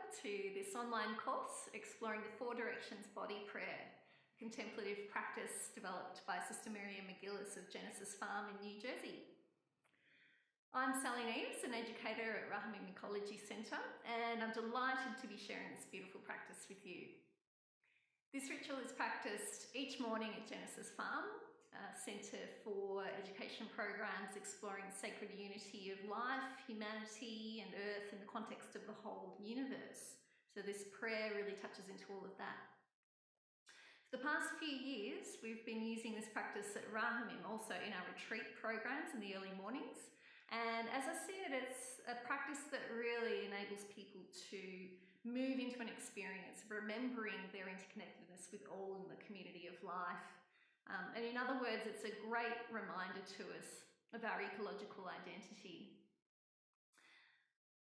to this online course exploring the Four Directions Body Prayer, a contemplative practice developed by Sister Miriam McGillis of Genesis Farm in New Jersey. I'm Sally Neaves, an educator at Rahamim Ecology Centre, and I'm delighted to be sharing this beautiful practice with you. This ritual is practiced each morning at Genesis Farm, a centre for education programs exploring sacred unity of life, humanity and earth in the context of the whole universe. So this prayer really touches into all of that. For the past few years, we've been using this practice at Rahamim, also in our retreat programs in the early mornings. And as I said, it's a practice that really enables people to move into an experience of remembering their interconnectedness with all in the community of life. And in other words, it's a great reminder to us of our ecological identity.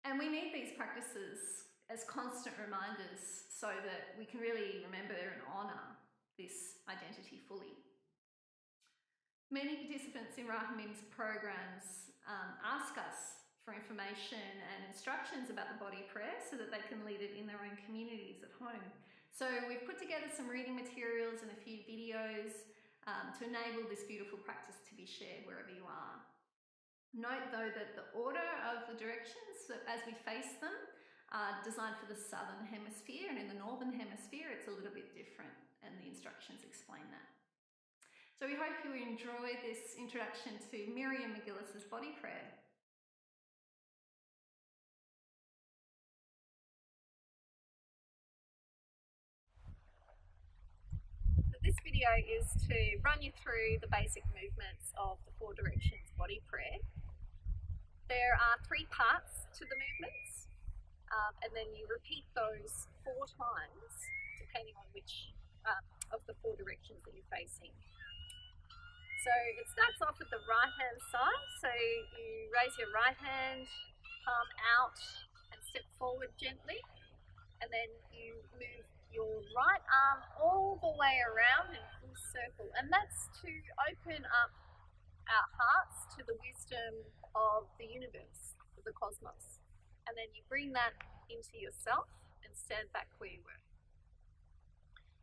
And we need these practices as constant reminders so that we can really remember and honour this identity fully. Many participants in Rahamim's programs ask us for information and instructions about the body prayer so that they can lead it in their own communities at home. So we've put together some reading materials and a few videos to enable this beautiful practice to be shared wherever you are. Note though that the order of the directions as we face them are designed for the southern hemisphere, and in the northern hemisphere it's a little bit different, and the instructions explain that. So we hope you enjoy this introduction to Miriam McGillis's body prayer. This video is to run you through the basic movements of the Four Directions body prayer. There are 3 parts to the movements, and then you repeat those 4 times depending on which of the 4 directions that you're facing. So it starts off with the right hand side, so you raise your right hand, palm out and step forward gently, and then you move your right arm all the way around in a full circle, and that's to open up our hearts to the wisdom of the universe, of the cosmos. And then you bring that into yourself and stand back where you were.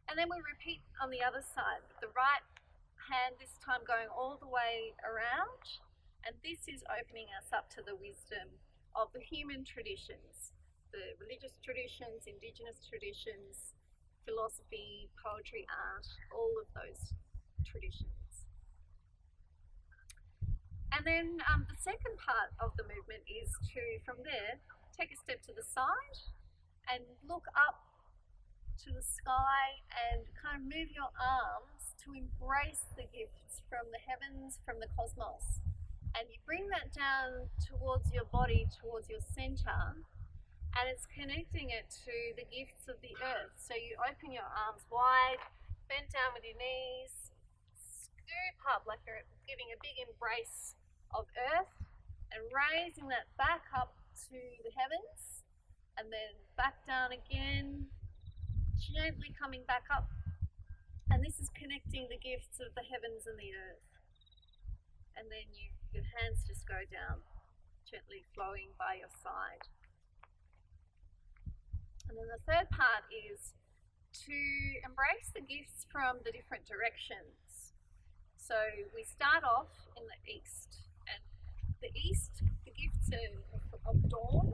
And then we repeat on the other side, with the right hand this time going all the way around, and this is opening us up to the wisdom of the human traditions, the religious traditions, indigenous traditions, philosophy, poetry, art, all of those traditions. And then the second part of the movement is to, from there, take a step to the side and look up to the sky and kind of move your arms to embrace the gifts from the heavens, from the cosmos. And you bring that down towards your body, towards your center, and it's connecting it to the gifts of the earth. So you open your arms wide, bend down with your knees, scoop up like you're giving a big embrace of earth, and raising that back up to the heavens, and then back down again, gently coming back up. And this is connecting the gifts of the heavens and the earth. And then your hands just go down, gently flowing by your side. And then the third part is to embrace the gifts from the different directions. So we start off in the east, and the east, the gifts of dawn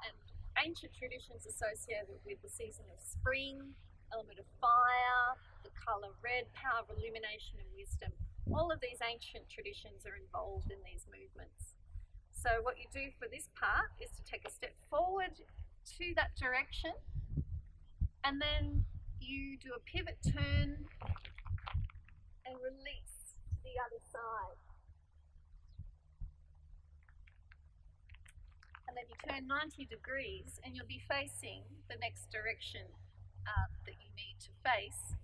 and ancient traditions associated with the season of spring, element of fire, the colour red, power of illumination and wisdom. All of these ancient traditions are involved in these movements. So what you do for this part is to take a step forward to that direction, and then you do a pivot turn and release to the other side. And then you turn 90 degrees and you'll be facing the next direction that you need to face.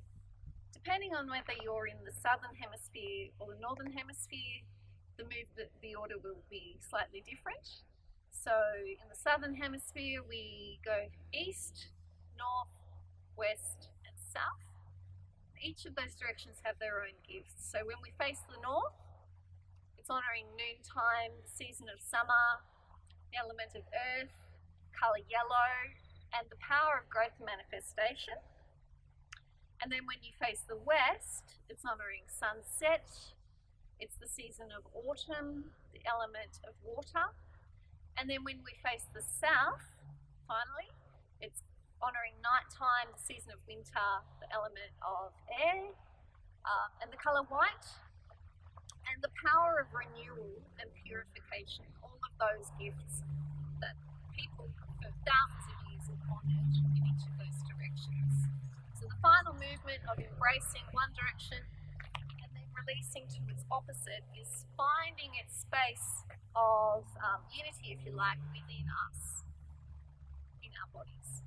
Depending on whether you're in the southern hemisphere or the northern hemisphere, the order will be slightly different. So in the southern hemisphere we go east, north, west and south. Each of those directions have their own gifts. So when we face the north, it's honouring noontime, the season of summer, the element of earth, colour yellow, and the power of growth manifestation. And then when you face the west, it's honouring sunset, it's the season of autumn, the element of water. And then when we face the south, finally, it's honouring nighttime, the season of winter, the element of air, and the colour white, and the power of renewal and purification, all of those gifts that people for thousands of years have honoured in each of those directions. So the final movement of embracing one direction and then releasing to its opposite is finding its space of unity, if you like, within us, in our bodies.